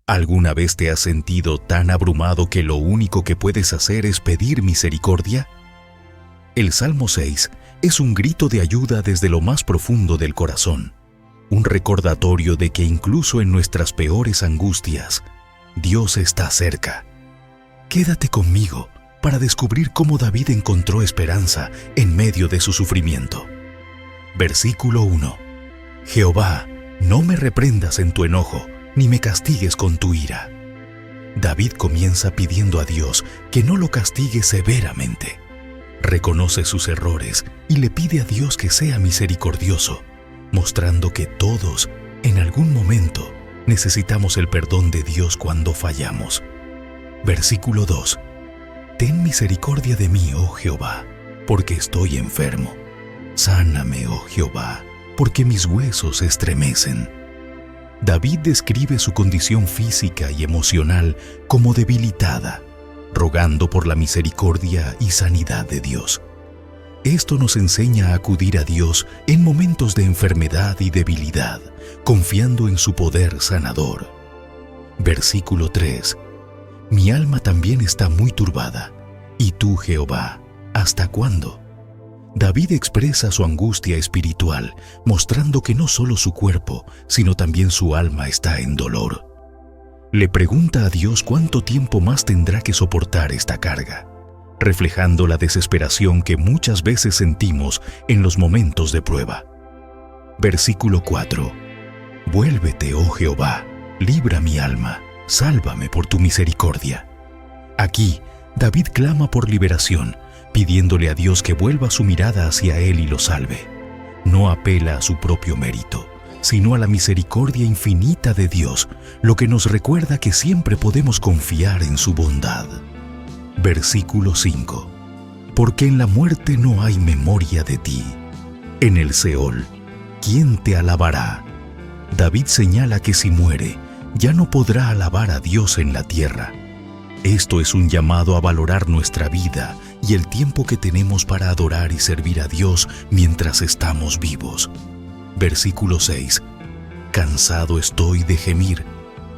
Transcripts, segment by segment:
¿Alguna vez te has sentido tan abrumado que lo único que puedes hacer es pedir misericordia? El Salmo 6 es un grito de ayuda desde lo más profundo del corazón, un recordatorio de que incluso en nuestras peores angustias, Dios está cerca. Quédate conmigo para descubrir cómo David encontró esperanza en medio de su sufrimiento. Versículo 1. Jehová, no me reprendas en tu enojo, ni me castigues con tu ira. David comienza pidiendo a Dios que no lo castigue severamente. Reconoce sus errores y le pide a Dios que sea misericordioso, mostrando que todos, en algún momento, necesitamos el perdón de Dios cuando fallamos. Versículo 2. Ten misericordia de mí, oh Jehová, porque estoy enfermo. Sáname, oh Jehová, porque mis huesos se estremecen. David describe su condición física y emocional como debilitada, rogando por la misericordia y sanidad de Dios. Esto nos enseña a acudir a Dios en momentos de enfermedad y debilidad, confiando en su poder sanador. Versículo 3. Mi alma también está muy turbada. ¿Y tú, Jehová, hasta cuándo? David expresa su angustia espiritual, mostrando que no solo su cuerpo, sino también su alma está en dolor. Le pregunta a Dios cuánto tiempo más tendrá que soportar esta carga, reflejando la desesperación que muchas veces sentimos en los momentos de prueba. Versículo 4. Vuélvete, oh Jehová, libra mi alma, sálvame por tu misericordia. Aquí, David clama por liberación, pidiéndole a Dios que vuelva su mirada hacia él y lo salve. No apela a su propio mérito, sino a la misericordia infinita de Dios, lo que nos recuerda que siempre podemos confiar en su bondad. Versículo 5. Porque en la muerte no hay memoria de ti. En el Seol, ¿quién te alabará? David señala que si muere, ya no podrá alabar a Dios en la tierra. Esto es un llamado a valorar nuestra vida y el tiempo que tenemos para adorar y servir a Dios mientras estamos vivos. Versículo 6. Cansado estoy de gemir.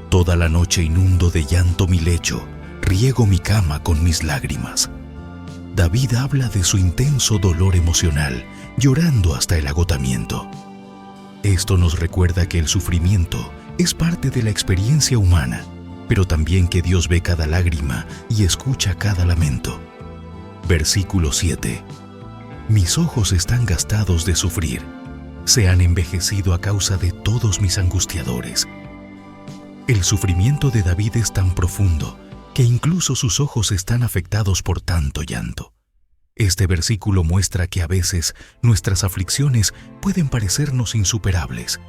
Toda la noche inundo de llanto mi lecho, riego mi cama con mis lágrimas. David habla de su intenso dolor emocional, llorando hasta el agotamiento. Esto nos recuerda que el sufrimiento es parte de la experiencia humana, pero también que Dios ve cada lágrima y escucha cada lamento. Versículo 7. Mis ojos están gastados de sufrir, se han envejecido a causa de todos mis angustiadores. El sufrimiento de David es tan profundo que incluso sus ojos están afectados por tanto llanto. Este versículo muestra que a veces nuestras aflicciones pueden parecernos insuperables,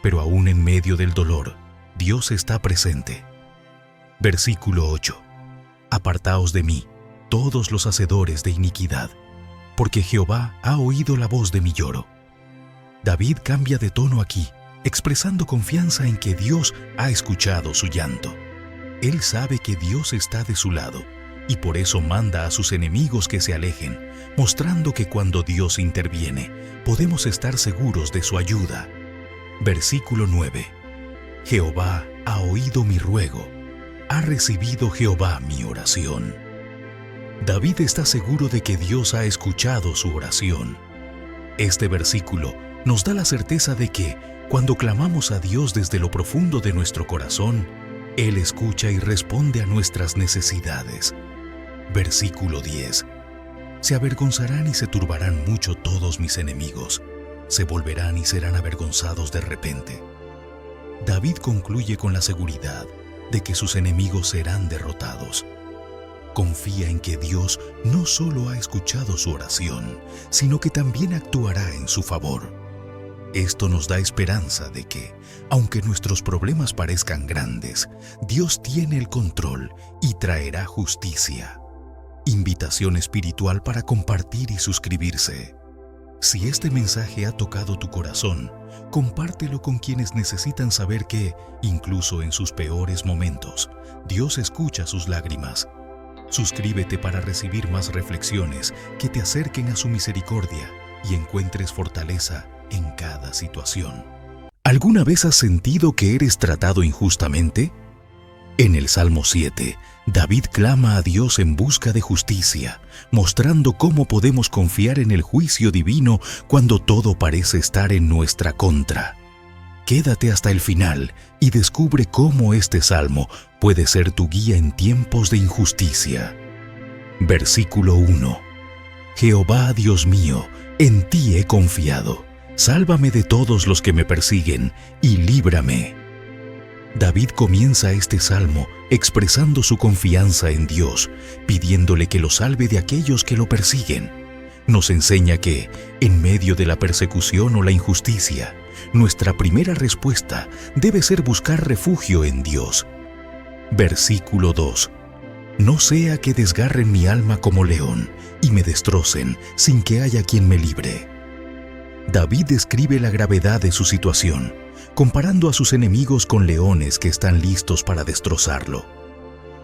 pero aún en medio del dolor, Dios está presente. Versículo 8. Apartaos de mí, todos los hacedores de iniquidad, porque Jehová ha oído la voz de mi lloro. David cambia de tono aquí, expresando confianza en que Dios ha escuchado su llanto. Él sabe que Dios está de su lado, y por eso manda a sus enemigos que se alejen, mostrando que cuando Dios interviene, podemos estar seguros de su ayuda. Versículo 9. Jehová ha oído mi ruego, ha recibido Jehová mi oración. David está seguro de que Dios ha escuchado su oración. Este versículo nos da la certeza de que, cuando clamamos a Dios desde lo profundo de nuestro corazón, Él escucha y responde a nuestras necesidades. Versículo 10. Se avergonzarán y se turbarán mucho todos mis enemigos, se volverán y serán avergonzados de repente. David concluye con la seguridad de que sus enemigos serán derrotados. Confía en que Dios no solo ha escuchado su oración, sino que también actuará en su favor. Esto nos da esperanza de que, aunque nuestros problemas parezcan grandes, Dios tiene el control y traerá justicia. Invitación espiritual para compartir y suscribirse. Si este mensaje ha tocado tu corazón, compártelo con quienes necesitan saber que, incluso en sus peores momentos, Dios escucha sus lágrimas. Suscríbete para recibir más reflexiones que te acerquen a su misericordia y encuentres fortaleza en cada situación. ¿Alguna vez has sentido que eres tratado injustamente? En el Salmo 7, David clama a Dios en busca de justicia, mostrando cómo podemos confiar en el juicio divino cuando todo parece estar en nuestra contra. Quédate hasta el final y descubre cómo este salmo puede ser tu guía en tiempos de injusticia. Versículo 1. Jehová, Dios mío, en ti he confiado. Sálvame de todos los que me persiguen y líbrame. David comienza este salmo expresando su confianza en Dios, pidiéndole que lo salve de aquellos que lo persiguen. Nos enseña que, en medio de la persecución o la injusticia, nuestra primera respuesta debe ser buscar refugio en Dios. Versículo 2. No sea que desgarren mi alma como león y me destrocen sin que haya quien me libre. David describe la gravedad de su situación, comparando a sus enemigos con leones que están listos para destrozarlo.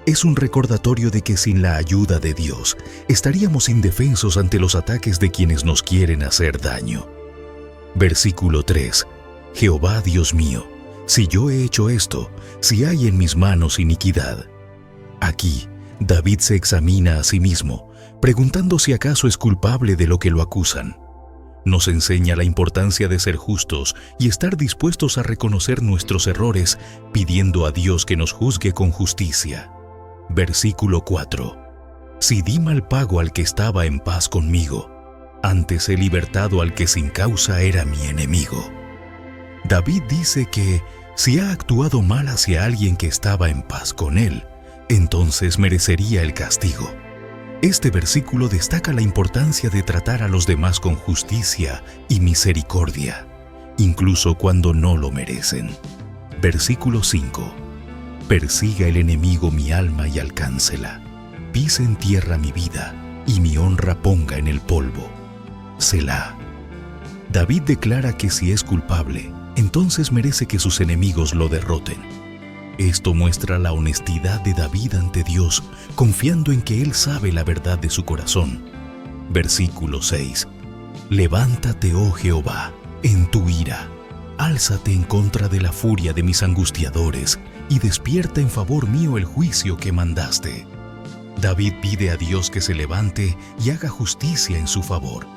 Es un recordatorio de que sin la ayuda de Dios estaríamos indefensos ante los ataques de quienes nos quieren hacer daño. Versículo 3. Jehová, Dios mío, si yo he hecho esto, si hay en mis manos iniquidad. Aquí, David se examina a sí mismo, preguntando si acaso es culpable de lo que lo acusan. Nos enseña la importancia de ser justos y estar dispuestos a reconocer nuestros errores, pidiendo a Dios que nos juzgue con justicia. Versículo 4. Si di mal pago al que estaba en paz conmigo, antes he libertado al que sin causa era mi enemigo. David dice que si ha actuado mal hacia alguien que estaba en paz con él, entonces merecería el castigo. Este versículo destaca la importancia de tratar a los demás con justicia y misericordia, incluso cuando no lo merecen. Versículo 5. Persiga el enemigo mi alma y alcáncela. Pise en tierra mi vida y mi honra ponga en el polvo. Selah. David declara que si es culpable, entonces merece que sus enemigos lo derroten. Esto muestra la honestidad de David ante Dios, confiando en que Él sabe la verdad de su corazón. Versículo 6. Levántate, oh Jehová, en tu ira. Álzate en contra de la furia de mis angustiadores y despierta en favor mío el juicio que mandaste. David pide a Dios que se levante y haga justicia en su favor.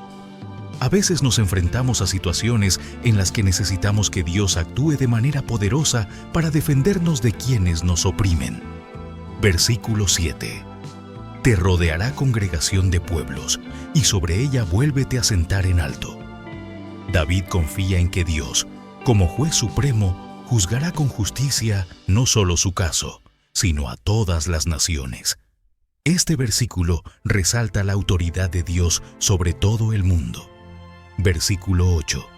A veces nos enfrentamos a situaciones en las que necesitamos que Dios actúe de manera poderosa para defendernos de quienes nos oprimen. Versículo 7. Te rodeará congregación de pueblos, y sobre ella vuélvete a sentar en alto. David confía en que Dios, como juez supremo, juzgará con justicia no solo su caso, sino a todas las naciones. Este versículo resalta la autoridad de Dios sobre todo el mundo. Versículo 8.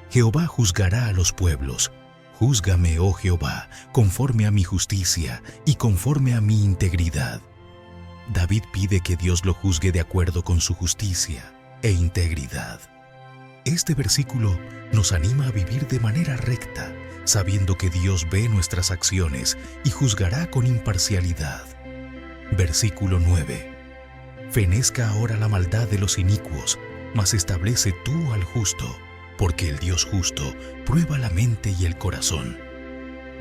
Jehová juzgará a los pueblos. Júzgame, oh Jehová, conforme a mi justicia y conforme a mi integridad. David pide que Dios lo juzgue de acuerdo con su justicia e integridad. Este versículo nos anima a vivir de manera recta, sabiendo que Dios ve nuestras acciones y juzgará con imparcialidad. Versículo 9. Fenezca ahora la maldad de los inicuos, mas establece tú al justo, porque el Dios justo prueba la mente y el corazón.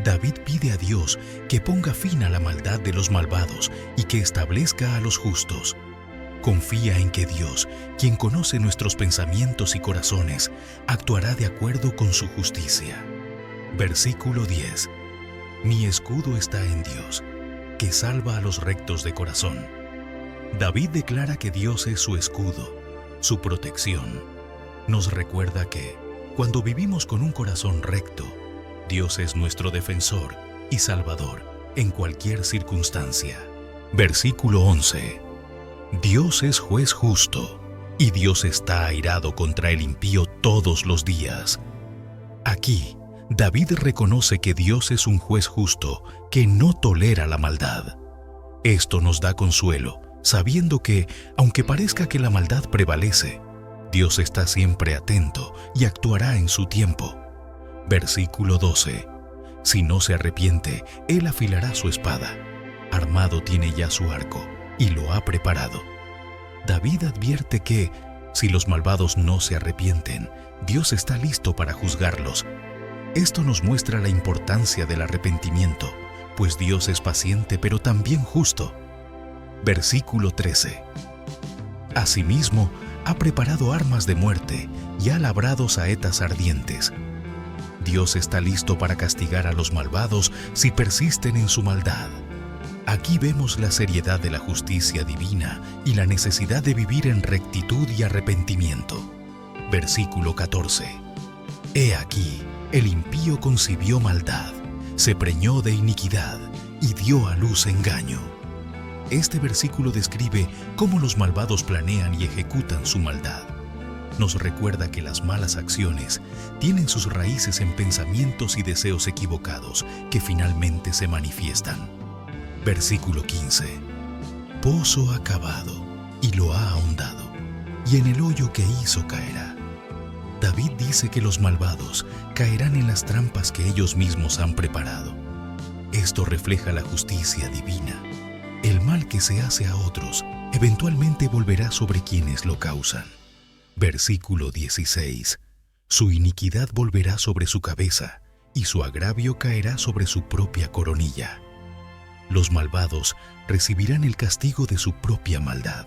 David pide a Dios que ponga fin a la maldad de los malvados y que establezca a los justos. Confía en que Dios, quien conoce nuestros pensamientos y corazones, actuará de acuerdo con su justicia. Versículo 10. Mi escudo está en Dios, que salva a los rectos de corazón. David declara que Dios es su escudo, su protección. Nos recuerda que, cuando vivimos con un corazón recto, Dios es nuestro defensor y salvador en cualquier circunstancia. Versículo 11. Dios es juez justo, y Dios está airado contra el impío todos los días. Aquí, David reconoce que Dios es un juez justo que no tolera la maldad. Esto nos da consuelo, sabiendo que, aunque parezca que la maldad prevalece, Dios está siempre atento y actuará en su tiempo. Versículo 12. Si no se arrepiente, Él afilará su espada. Armado tiene ya su arco, y lo ha preparado. David advierte que, si los malvados no se arrepienten, Dios está listo para juzgarlos. Esto nos muestra la importancia del arrepentimiento, pues Dios es paciente pero también justo. Versículo 13. Asimismo, ha preparado armas de muerte y ha labrado saetas ardientes. Dios está listo para castigar a los malvados si persisten en su maldad. Aquí vemos la seriedad de la justicia divina y la necesidad de vivir en rectitud y arrepentimiento. Versículo 14. He aquí, el impío concibió maldad, se preñó de iniquidad y dio a luz engaño. Este versículo describe cómo los malvados planean y ejecutan su maldad. Nos recuerda que las malas acciones tienen sus raíces en pensamientos y deseos equivocados que finalmente se manifiestan. Versículo 15. Pozo ha cavado y lo ha ahondado, y en el hoyo que hizo caerá. David dice que los malvados caerán en las trampas que ellos mismos han preparado. Esto refleja la justicia divina. El mal que se hace a otros eventualmente volverá sobre quienes lo causan. Versículo 16. Su iniquidad volverá sobre su cabeza, y su agravio caerá sobre su propia coronilla. Los malvados recibirán el castigo de su propia maldad.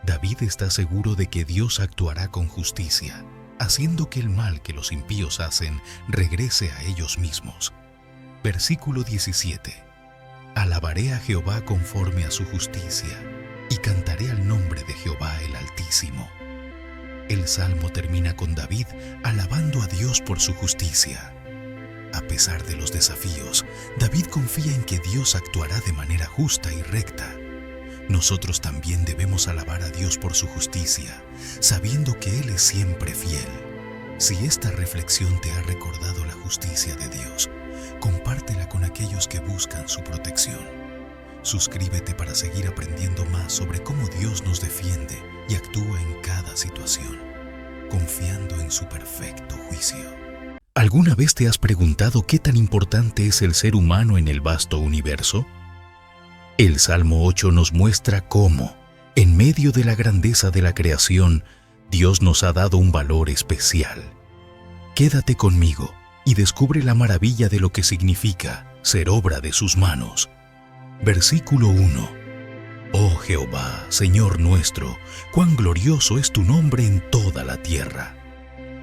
David está seguro de que Dios actuará con justicia, haciendo que el mal que los impíos hacen regrese a ellos mismos. Versículo 17. Alabaré a Jehová conforme a su justicia, y cantaré al nombre de Jehová el Altísimo. El salmo termina con David alabando a Dios por su justicia. A pesar de los desafíos, David confía en que Dios actuará de manera justa y recta. Nosotros también debemos alabar a Dios por su justicia, sabiendo que Él es siempre fiel. Si esta reflexión te ha recordado la justicia de Dios, compártela con aquellos que buscan su protección. Suscríbete para seguir aprendiendo más sobre cómo Dios nos defiende y actúa en cada situación, confiando en su perfecto juicio. ¿Alguna vez te has preguntado qué tan importante es el ser humano en el vasto universo? El Salmo 8 nos muestra cómo, en medio de la grandeza de la creación, Dios nos ha dado un valor especial. Quédate conmigo y descubre la maravilla de lo que significa ser obra de sus manos. Versículo 1. Oh Jehová, Señor nuestro, cuán glorioso es tu nombre en toda la tierra.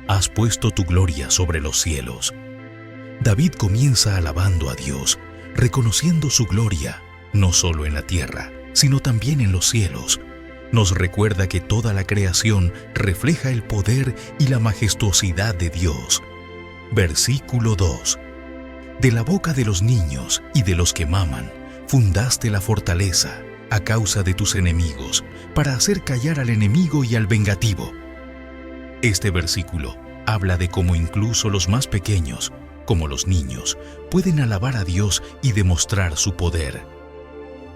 Has puesto tu gloria sobre los cielos. David comienza alabando a Dios, reconociendo su gloria, no solo en la tierra, sino también en los cielos. Nos recuerda que toda la creación refleja el poder y la majestuosidad de Dios. Versículo 2. De la boca de los niños y de los que maman, fundaste la fortaleza a causa de tus enemigos, para hacer callar al enemigo y al vengativo. Este versículo habla de cómo incluso los más pequeños, como los niños, pueden alabar a Dios y demostrar su poder.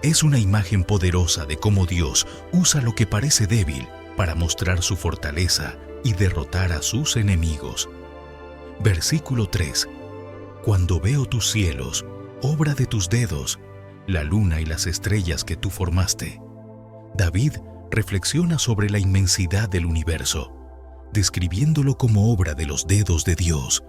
Es una imagen poderosa de cómo Dios usa lo que parece débil para mostrar su fortaleza y derrotar a sus enemigos. Versículo 3. Cuando veo tus cielos, obra de tus dedos, la luna y las estrellas que tú formaste. David reflexiona sobre la inmensidad del universo, describiéndolo como obra de los dedos de Dios.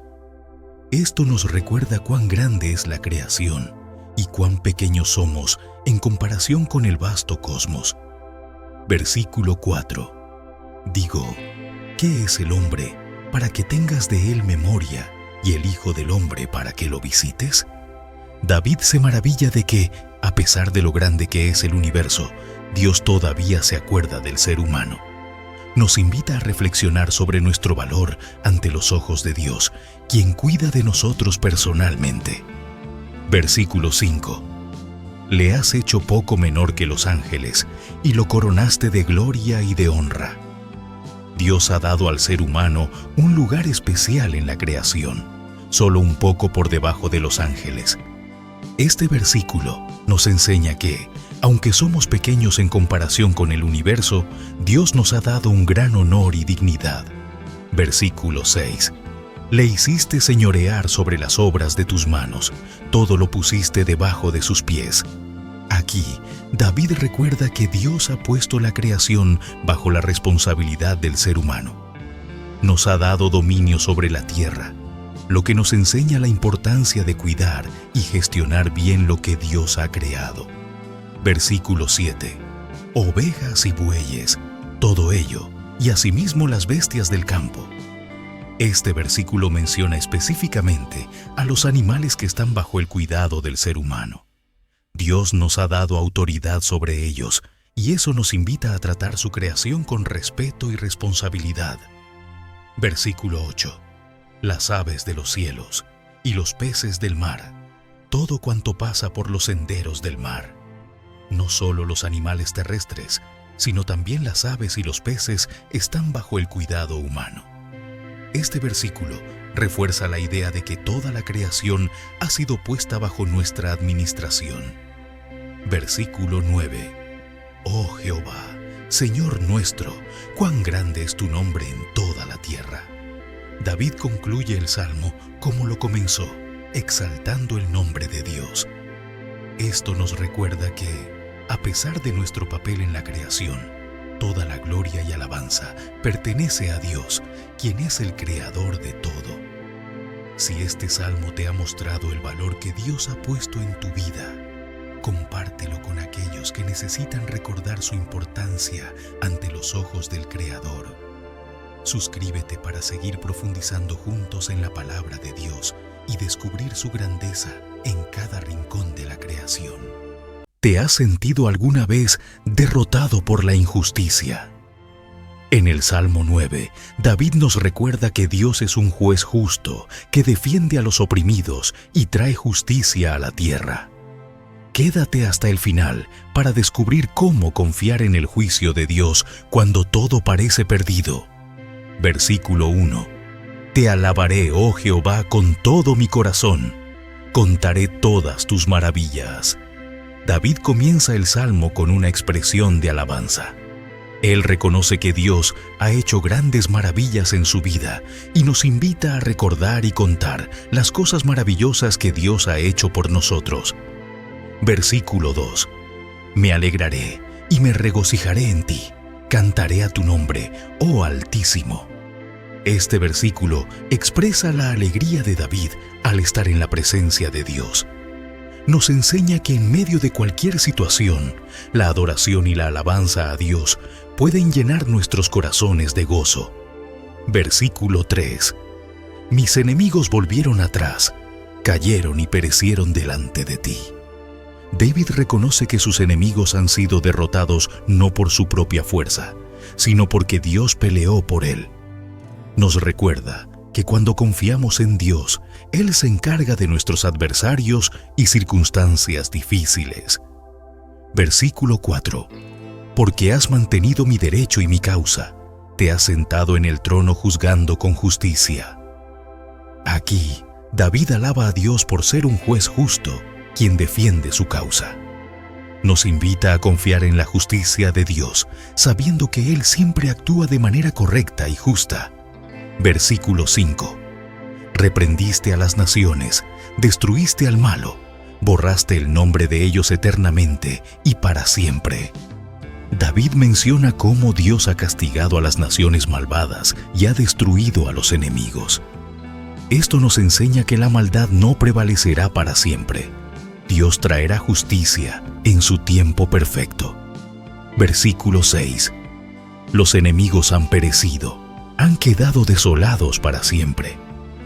Esto nos recuerda cuán grande es la creación y cuán pequeños somos en comparación con el vasto cosmos. Versículo 4. Digo, ¿qué es el hombre para que tengas de él memoria y el hijo del hombre para que lo visites? David se maravilla de que, a pesar de lo grande que es el universo, Dios todavía se acuerda del ser humano. Nos invita a reflexionar sobre nuestro valor ante los ojos de Dios, quien cuida de nosotros personalmente. Versículo 5. Le has hecho poco menor que los ángeles, y lo coronaste de gloria y de honra. Dios ha dado al ser humano un lugar especial en la creación, solo un poco por debajo de los ángeles. Este versículo nos enseña que, aunque somos pequeños en comparación con el universo, Dios nos ha dado un gran honor y dignidad. Versículo 6. Le hiciste señorear sobre las obras de tus manos, todo lo pusiste debajo de sus pies. Aquí, David recuerda que Dios ha puesto la creación bajo la responsabilidad del ser humano. Nos ha dado dominio sobre la tierra. lo que nos enseña la importancia de cuidar y gestionar bien lo que Dios ha creado. Versículo 7. Ovejas y bueyes, todo ello, y asimismo las bestias del campo. Este versículo menciona específicamente a los animales que están bajo el cuidado del ser humano. Dios nos ha dado autoridad sobre ellos, y eso nos invita a tratar su creación con respeto y responsabilidad. Versículo 8. Las aves de los cielos y los peces del mar, todo cuanto pasa por los senderos del mar. No solo los animales terrestres, sino también las aves y los peces están bajo el cuidado humano. Este versículo refuerza la idea de que toda la creación ha sido puesta bajo nuestra administración. Versículo 9. Oh Jehová, Señor nuestro, cuán grande es tu nombre en toda la tierra. David concluye el Salmo como lo comenzó, exaltando el nombre de Dios. Esto nos recuerda que, a pesar de nuestro papel en la creación, toda la gloria y alabanza pertenece a Dios, quien es el creador de todo. Si este Salmo te ha mostrado el valor que Dios ha puesto en tu vida, compártelo con aquellos que necesitan recordar su importancia ante los ojos del Creador. Suscríbete para seguir profundizando juntos en la palabra de Dios y descubrir su grandeza en cada rincón de la creación. ¿Te has sentido alguna vez derrotado por la injusticia? En el Salmo 9, David nos recuerda que Dios es un juez justo que defiende a los oprimidos y trae justicia a la tierra. Quédate hasta el final para descubrir cómo confiar en el juicio de Dios cuando todo parece perdido. Versículo 1. Te alabaré, oh Jehová, con todo mi corazón. Contaré todas tus maravillas. David comienza el Salmo con una expresión de alabanza. Él reconoce que Dios ha hecho grandes maravillas en su vida y nos invita a recordar y contar las cosas maravillosas que Dios ha hecho por nosotros. Versículo 2. Me alegraré y me regocijaré en ti. Cantaré a tu nombre, oh Altísimo. Este versículo expresa la alegría de David al estar en la presencia de Dios. Nos enseña que en medio de cualquier situación, la adoración y la alabanza a Dios pueden llenar nuestros corazones de gozo. Versículo 3. Mis enemigos volvieron atrás, cayeron y perecieron delante de ti. David reconoce que sus enemigos han sido derrotados no por su propia fuerza, sino porque Dios peleó por él. Nos recuerda que cuando confiamos en Dios, Él se encarga de nuestros adversarios y circunstancias difíciles. Versículo 4. Porque has mantenido mi derecho y mi causa, te has sentado en el trono juzgando con justicia. Aquí, David alaba a Dios por ser un juez justo, quien defiende su causa. Nos invita a confiar en la justicia de Dios, sabiendo que Él siempre actúa de manera correcta y justa. Versículo 5. Reprendiste a las naciones, destruiste al malo, borraste el nombre de ellos eternamente y para siempre. David menciona cómo Dios ha castigado a las naciones malvadas y ha destruido a los enemigos. Esto nos enseña que la maldad no prevalecerá para siempre. Dios traerá justicia en su tiempo perfecto. Versículo 6. Los enemigos han perecido, han quedado desolados para siempre,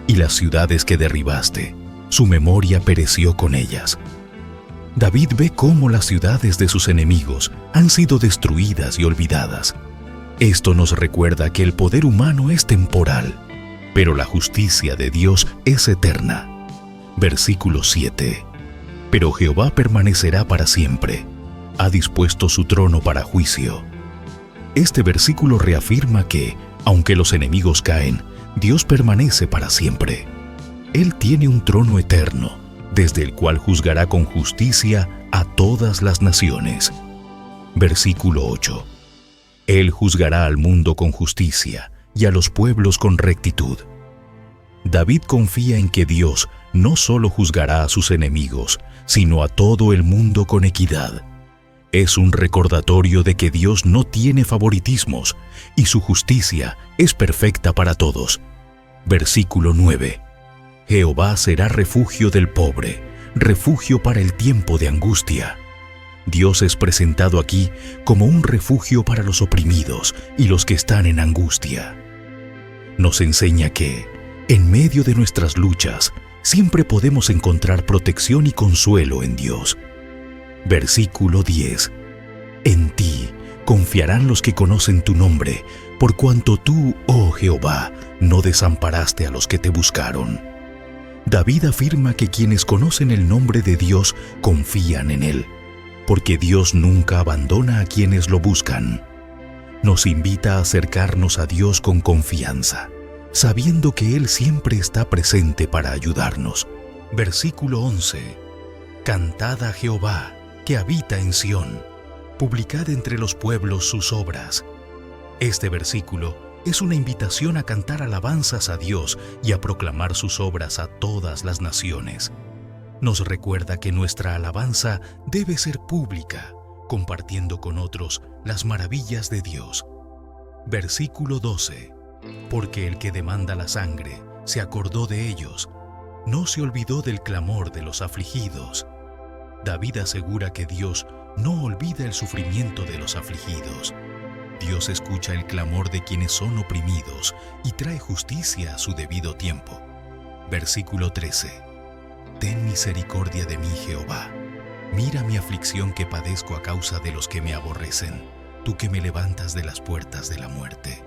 y las ciudades que derribaste, su memoria pereció con ellas. David ve cómo las ciudades de sus enemigos han sido destruidas y olvidadas. Esto nos recuerda que el poder humano es temporal, pero la justicia de Dios es eterna. Versículo 7. Pero Jehová permanecerá para siempre, ha dispuesto su trono para juicio. Este versículo reafirma que, aunque los enemigos caen, Dios permanece para siempre. Él tiene un trono eterno, desde el cual juzgará con justicia a todas las naciones. Versículo 8. Él juzgará al mundo con justicia y a los pueblos con rectitud. David confía en que Dios no solo juzgará a sus enemigos, sino a todo el mundo con equidad. Es un recordatorio de que Dios no tiene favoritismos y su justicia es perfecta para todos. Versículo 9. Jehová será refugio del pobre, refugio para el tiempo de angustia. Dios es presentado aquí como un refugio para los oprimidos y los que están en angustia. Nos enseña que, en medio de nuestras luchas, siempre podemos encontrar protección y consuelo en Dios. Versículo 10. En ti confiarán los que conocen tu nombre, por cuanto tú, oh Jehová, no desamparaste a los que te buscaron. David afirma que quienes conocen el nombre de Dios confían en Él, porque Dios nunca abandona a quienes lo buscan. Nos invita a acercarnos a Dios con confianza, sabiendo que Él siempre está presente para ayudarnos. Versículo 11. Cantad a Jehová, que habita en Sión. Publicad entre los pueblos sus obras. Este versículo es una invitación a cantar alabanzas a Dios y a proclamar sus obras a todas las naciones. Nos recuerda que nuestra alabanza debe ser pública, compartiendo con otros las maravillas de Dios. Versículo 12. Porque el que demanda la sangre se acordó de ellos, no se olvidó del clamor de los afligidos. David asegura que Dios no olvida el sufrimiento de los afligidos. Dios escucha el clamor de quienes son oprimidos y trae justicia a su debido tiempo. Versículo 13. Ten misericordia de mí, Jehová. Mira mi aflicción que padezco a causa de los que me aborrecen, tú que me levantas de las puertas de la muerte.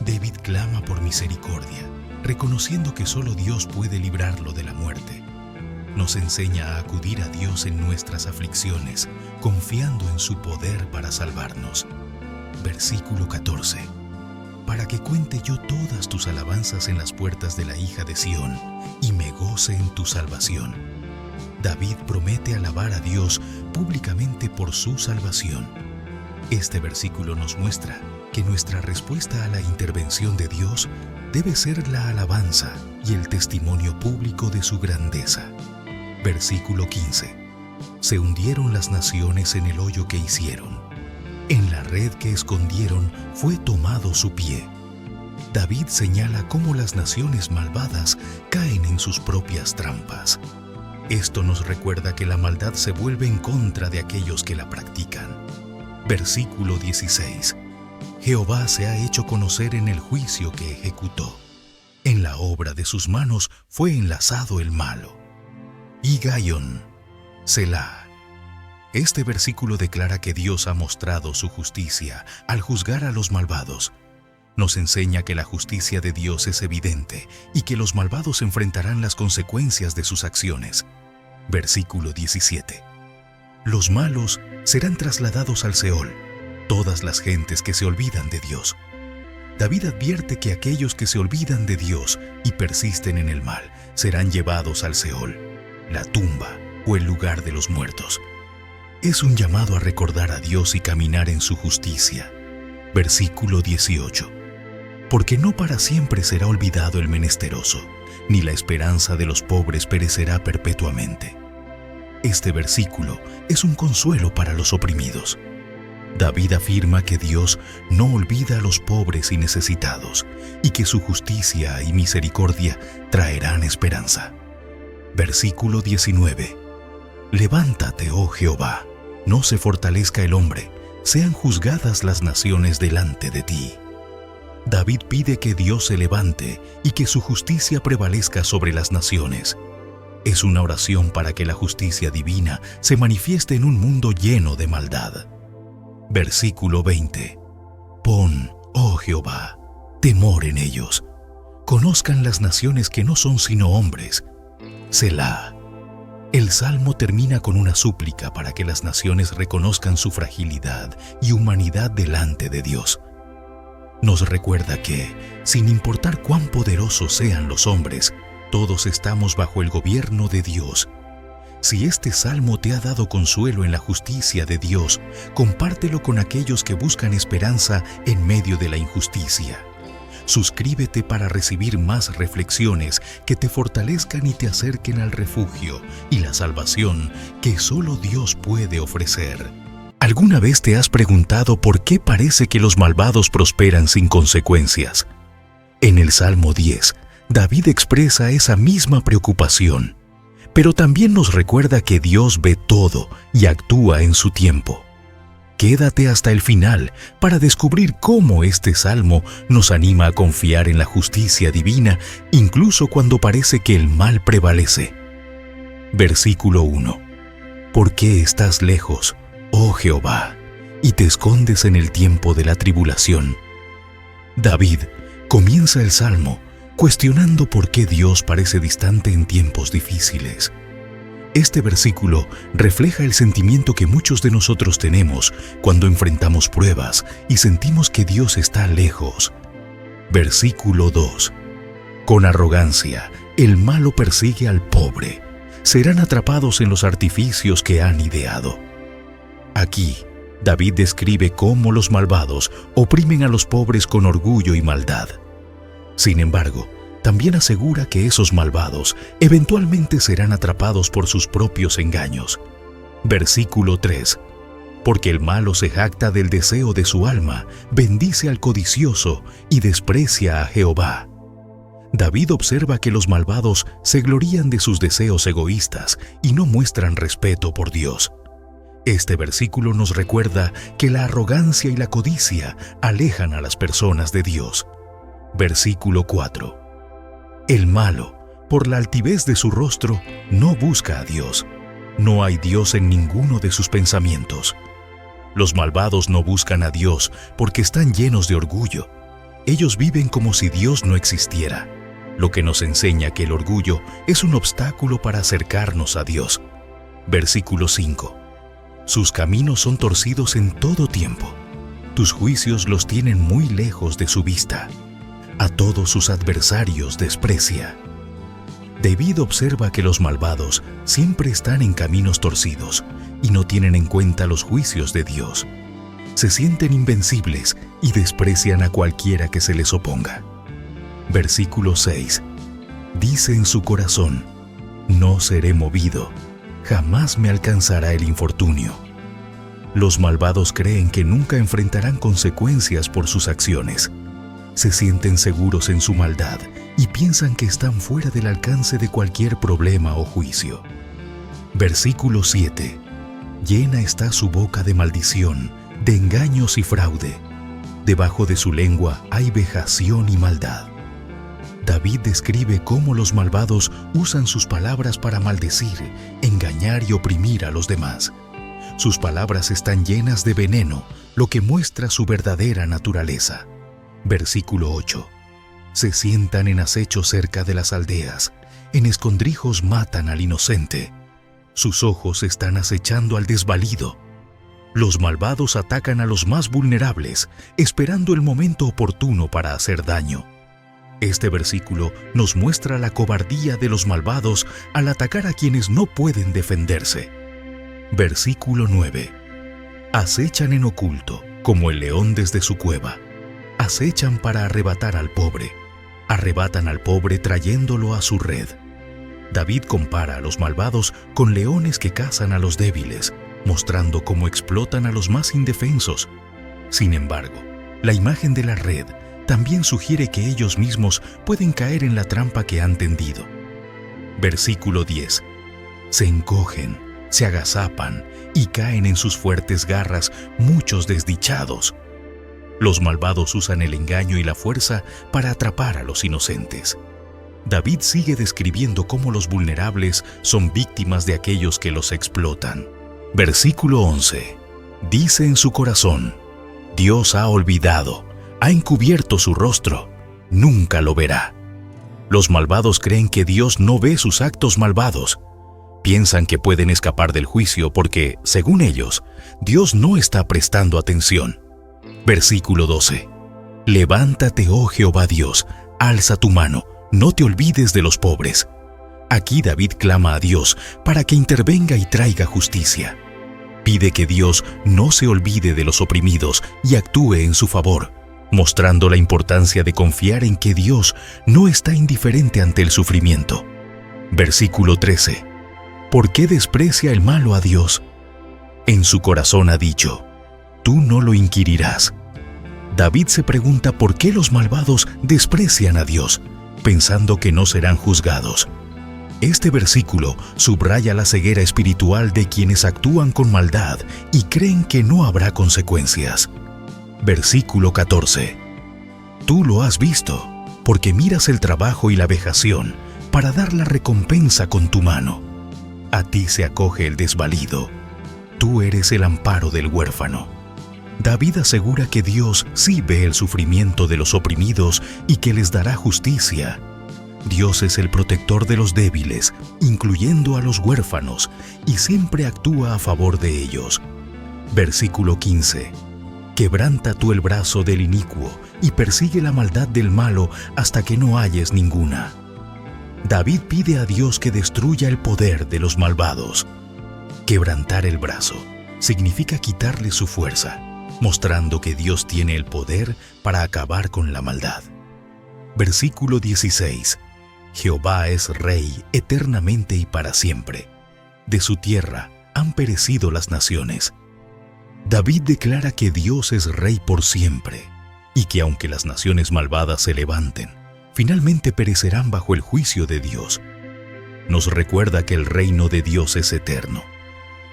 David clama por misericordia, reconociendo que solo Dios puede librarlo de la muerte. Nos enseña a acudir a Dios en nuestras aflicciones, confiando en su poder para salvarnos. Versículo 14. Para que cuente yo todas tus alabanzas en las puertas de la hija de Sión, y me goce en tu salvación. David promete alabar a Dios públicamente por su salvación. Este versículo nos muestra que nuestra respuesta a la intervención de Dios debe ser la alabanza y el testimonio público de su grandeza. Versículo 15. Se hundieron las naciones en el hoyo que hicieron. En la red que escondieron fue tomado su pie. David señala cómo las naciones malvadas caen en sus propias trampas. Esto nos recuerda que la maldad se vuelve en contra de aquellos que la practican. Versículo 16. Jehová se ha hecho conocer en el juicio que ejecutó. En la obra de sus manos fue enlazado el malo. Y Gaión, Selah. Este versículo declara que Dios ha mostrado su justicia al juzgar a los malvados. Nos enseña que la justicia de Dios es evidente y que los malvados enfrentarán las consecuencias de sus acciones. Versículo 17. Los malos serán trasladados al Seol, todas las gentes que se olvidan de Dios. David advierte que aquellos que se olvidan de Dios y persisten en el mal serán llevados al Seol, la tumba o el lugar de los muertos. Es un llamado a recordar a Dios y caminar en su justicia. Versículo 18. Porque no para siempre será olvidado el menesteroso, ni la esperanza de los pobres perecerá perpetuamente. Este versículo es un consuelo para los oprimidos. David afirma que Dios no olvida a los pobres y necesitados, y que su justicia y misericordia traerán esperanza. Versículo 19. Levántate, oh Jehová, no se fortalezca el hombre, sean juzgadas las naciones delante de ti. David pide que Dios se levante y que su justicia prevalezca sobre las naciones. Es una oración para que la justicia divina se manifieste en un mundo lleno de maldad. Versículo 20. Pon, oh Jehová, temor en ellos. Conozcan las naciones que no son sino hombres. Selah. El salmo termina con una súplica para que las naciones reconozcan su fragilidad y humanidad delante de Dios. Nos recuerda que, sin importar cuán poderosos sean los hombres, todos estamos bajo el gobierno de Dios. Si este salmo te ha dado consuelo en la justicia de Dios, compártelo con aquellos que buscan esperanza en medio de la injusticia. Suscríbete para recibir más reflexiones que te fortalezcan y te acerquen al refugio y la salvación que solo Dios puede ofrecer. ¿Alguna vez te has preguntado por qué parece que los malvados prosperan sin consecuencias? En el Salmo 10, David expresa esa misma preocupación, pero también nos recuerda que Dios ve todo y actúa en su tiempo. Quédate hasta el final para descubrir cómo este salmo nos anima a confiar en la justicia divina, incluso cuando parece que el mal prevalece. Versículo 1. ¿Por qué estás lejos, oh Jehová, y te escondes en el tiempo de la tribulación? David comienza el salmo cuestionando por qué Dios parece distante en tiempos difíciles. Este versículo refleja el sentimiento que muchos de nosotros tenemos cuando enfrentamos pruebas y sentimos que Dios está lejos. Versículo 2. Con arrogancia, el malo persigue al pobre. Serán atrapados en los artificios que han ideado. Aquí, David describe cómo los malvados oprimen a los pobres con orgullo y maldad. Sin embargo, también asegura que esos malvados eventualmente serán atrapados por sus propios engaños. Versículo 3. Porque el malo se jacta del deseo de su alma, bendice al codicioso y desprecia a Jehová. David observa que los malvados se glorían de sus deseos egoístas y no muestran respeto por Dios. Este versículo nos recuerda que la arrogancia y la codicia alejan a las personas de Dios. Versículo 4. El malo, por la altivez de su rostro, no busca a Dios. No hay Dios en ninguno de sus pensamientos. Los malvados no buscan a Dios porque están llenos de orgullo. Ellos viven como si Dios no existiera, lo que nos enseña que el orgullo es un obstáculo para acercarnos a Dios. Versículo 5. Sus caminos son torcidos en todo tiempo. Tus juicios los tienen muy lejos de su vista. A todos sus adversarios desprecia. David observa que los malvados siempre están en caminos torcidos y no tienen en cuenta los juicios de Dios. Se sienten invencibles y desprecian a cualquiera que se les oponga. Versículo 6. Dice en su corazón: no seré movido, jamás me alcanzará el infortunio. Los malvados creen que nunca enfrentarán consecuencias por sus acciones. Se sienten seguros en su maldad y piensan que están fuera del alcance de cualquier problema o juicio. Versículo 7. Llena está su boca de maldición, de engaños y fraude. Debajo de su lengua hay vejación y maldad. David describe cómo los malvados usan sus palabras para maldecir, engañar y oprimir a los demás. Sus palabras están llenas de veneno, lo que muestra su verdadera naturaleza. Versículo 8. Se sientan en acecho cerca de las aldeas, en escondrijos matan al inocente. Sus ojos están acechando al desvalido. Los malvados atacan a los más vulnerables, esperando el momento oportuno para hacer daño. Este versículo nos muestra la cobardía de los malvados al atacar a quienes no pueden defenderse. Versículo 9. Acechan en oculto, como el león desde su cueva. Acechan para arrebatar al pobre. Arrebatan al pobre trayéndolo a su red. David compara a los malvados con leones que cazan a los débiles, mostrando cómo explotan a los más indefensos. Sin embargo, la imagen de la red también sugiere que ellos mismos pueden caer en la trampa que han tendido. Versículo 10. Se encogen, se agazapan y caen en sus fuertes garras muchos desdichados. Los malvados usan el engaño y la fuerza para atrapar a los inocentes. David sigue describiendo cómo los vulnerables son víctimas de aquellos que los explotan. Versículo 11. Dice en su corazón: Dios ha olvidado, ha encubierto su rostro, nunca lo verá. Los malvados creen que Dios no ve sus actos malvados. Piensan que pueden escapar del juicio porque, según ellos, Dios no está prestando atención. Versículo 12. Levántate, oh Jehová Dios, alza tu mano, no te olvides de los pobres. Aquí David clama a Dios para que intervenga y traiga justicia. Pide que Dios no se olvide de los oprimidos y actúe en su favor, mostrando la importancia de confiar en que Dios no está indiferente ante el sufrimiento. Versículo 13. ¿Por qué desprecia el malo a Dios? En su corazón ha dicho: tú no lo inquirirás. David se pregunta por qué los malvados desprecian a Dios pensando que no serán juzgados. Este versículo subraya la ceguera espiritual de quienes actúan con maldad y creen que no habrá consecuencias. Versículo 14. Tú lo has visto, porque miras el trabajo y la vejación para dar la recompensa con tu mano. A ti se acoge el desvalido. Tú eres el amparo del huérfano. David asegura que Dios sí ve el sufrimiento de los oprimidos y que les dará justicia. Dios es el protector de los débiles, incluyendo a los huérfanos, y siempre actúa a favor de ellos. Versículo 15. Quebranta tú el brazo del inicuo y persigue la maldad del malo hasta que no halles ninguna. David pide a Dios que destruya el poder de los malvados. Quebrantar el brazo significa quitarle su fuerza, mostrando que Dios tiene el poder para acabar con la maldad. Versículo 16. Jehová es Rey eternamente y para siempre. De su tierra han perecido las naciones. David declara que Dios es Rey por siempre y que aunque las naciones malvadas se levanten, finalmente perecerán bajo el juicio de Dios. Nos recuerda que el reino de Dios es eterno.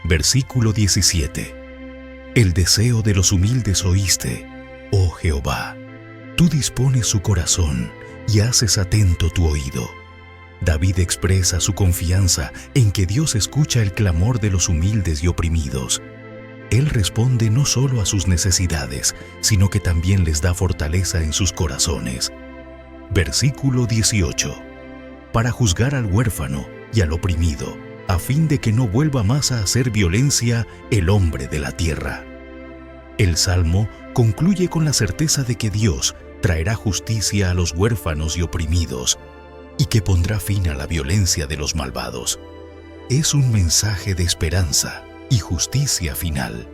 Versículo 17. El deseo de los humildes oíste, oh Jehová. Tú dispones su corazón y haces atento tu oído. David expresa su confianza en que Dios escucha el clamor de los humildes y oprimidos. Él responde no solo a sus necesidades, sino que también les da fortaleza en sus corazones. Versículo 18. Para juzgar al huérfano y al oprimido, a fin de que no vuelva más a hacer violencia el hombre de la tierra. El Salmo concluye con la certeza de que Dios traerá justicia a los huérfanos y oprimidos, y que pondrá fin a la violencia de los malvados. Es un mensaje de esperanza y justicia final.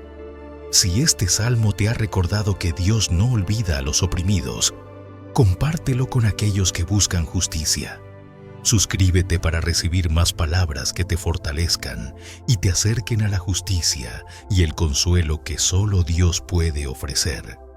Si este salmo te ha recordado que Dios no olvida a los oprimidos, compártelo con aquellos que buscan justicia. Suscríbete para recibir más palabras que te fortalezcan y te acerquen a la justicia y el consuelo que solo Dios puede ofrecer.